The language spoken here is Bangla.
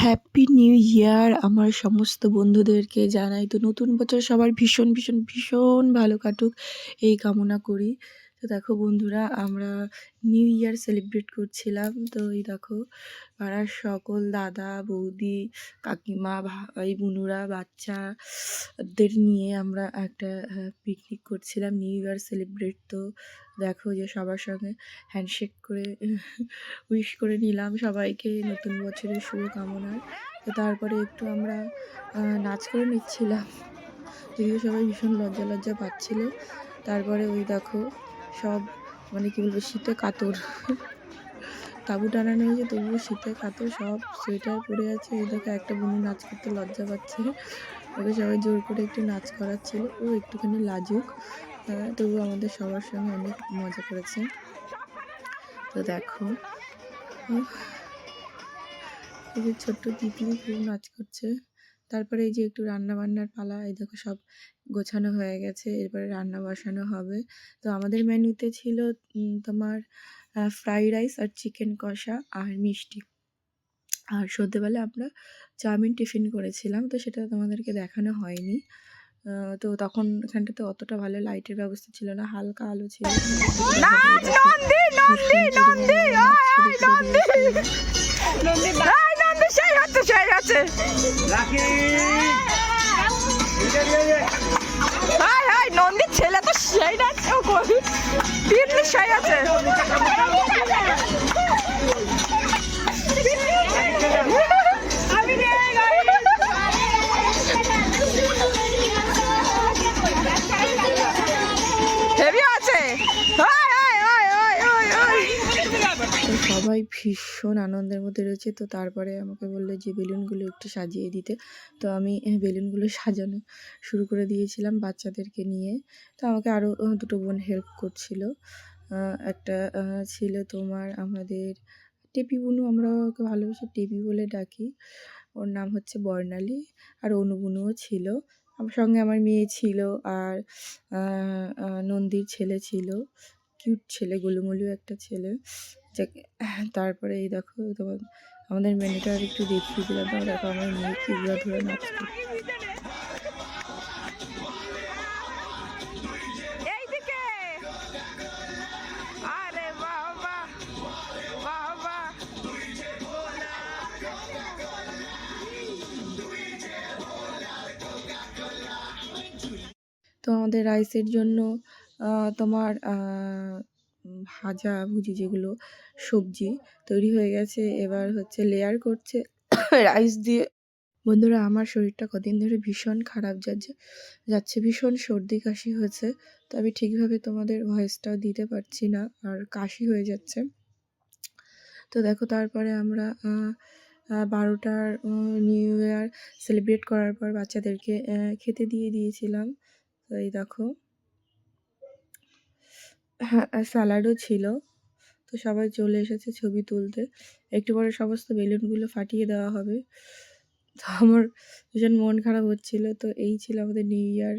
হ্যাপি নিউ ইয়ার আমার সমস্ত বন্ধুদেরকে জানাই। তো নতুন বছর সবার ভীষণ ভীষণ ভীষণ ভালো কাটুক এই কামনা করি। তো দেখো বন্ধুরা, আমরা নিউ ইয়ার সেলিব্রেট করছিলাম। তো এই দেখো পাড়ার সকল দাদা বৌদি কাকিমা ভাই বোনুরা বাচ্চাদের নিয়ে আমরা একটা পিকনিক করছিলাম নিউ ইয়ার সেলিব্রেট। তো দেখো যে সবার সঙ্গে হ্যান্ডশেক করে উইশ করে নিলাম সবাইকে নতুন বছরের শুভকামনার। তো তারপরে একটু আমরা নাচ করে নিচ্ছিলাম, যদিও সবাই ভীষণ লজ্জা লজ্জা পাচ্ছিল। তারপরে ওই দেখো সব মানে কী বলবো, শীতে কাতর তাঁবু টানানো হয়েছে তবুও শীতে কাতর, সব সোয়েটার পরে আছে। এই দেখো একটা বোনু নাচ করতে লজ্জা পাচ্ছে, ওকে সবাই জোর করে একটু নাচ করাচ্ছিল। ও একটুখানি লাজুক, তবু আমাদের সবার সঙ্গে অনেক মজা করেছে। তো দেখো এই যে ছোট্ট তিতলি খুব নাচ করছে। তারপরে এই যে একটু রান্না বান্নার পালা, এই দেখো সব গোছানো হয়ে গেছে, এরপরে রান্না বসানো হবে। তো আমাদের মেনুতে ছিল তোমার ফ্রাইড রাইস আর চিকেন কষা আর মিষ্টি। আর সন্ধ্যেবেলা আমরা চাউমিন টিফিন করেছিলাম, তো সেটা তোমাদেরকে দেখানো হয়নি। তো তখন এখানটাতে অতটা ভালো লাইটের ব্যবস্থা ছিল না, হালকা আলো ছিল। নন্দীর ছেলে তো সেই যাচ্ছে, সেই আছে। সবাই ভীষণ আনন্দের মধ্যে রয়েছে। তো তারপরে আমাকে বললো যে বেলুনগুলো একটু সাজিয়ে দিতে। তো আমি বেলুনগুলো সাজানো শুরু করে দিয়েছিলাম বাচ্চাদেরকে নিয়ে। তো আমাকে আরও দুটো বোন হেল্প করছিল। একটা ছিল তোমার আমাদের টেপি বুনু, আমরা ওকে ভালোবেসে টেপি বলে ডাকি, ওর নাম হচ্ছে বর্ণালী। আর অনু বুনুও ছিল আমার সঙ্গে, আমার মেয়ে ছিল, আর নন্দীর ছেলে ছিল, কিউট ছেলে, গোলুমলু একটা ছেলে। তারপরে এই দেখো তোমার আমাদের মেনুটা আর একটু দেখিয়ে দিলাম। তো দেখো আমার মেয়ে কি উড়াধুরা নাচ করছে। তো আমাদের রাইসের জন্য তোমার ভাজা ভুজি যেগুলো সবজি তৈরি হয়ে গেছে, এবার হচ্ছে লেয়ার করছে রাইস দিয়ে। বন্ধুরা, আমার শরীরটা কদিন ধরে ভীষণ খারাপ যাচ্ছে, ভীষণ সর্দি কাশি হয়েছে। তো আমি ঠিকভাবে তোমাদের ভয়েসটাও দিতে পারছি না, আর কাশি হয়ে যাচ্ছে। তো দেখো তারপরে আমরা 12টার নিউ ইয়ার সেলিব্রেট করার পর বাচ্চাদেরকে খেতে দিয়েছিলাম। তো এই দেখো হ্যাঁ, স্যালাডও ছিল। তো সবাই চলে এসেছে ছবি তুলতে। একটু পরে সমস্ত বেলুনগুলো ফাটিয়ে দেওয়া হবে। তো আমার ভীষণ মন খারাপ হচ্ছিল। তো এই ছিল আমাদের নিউ ইয়ার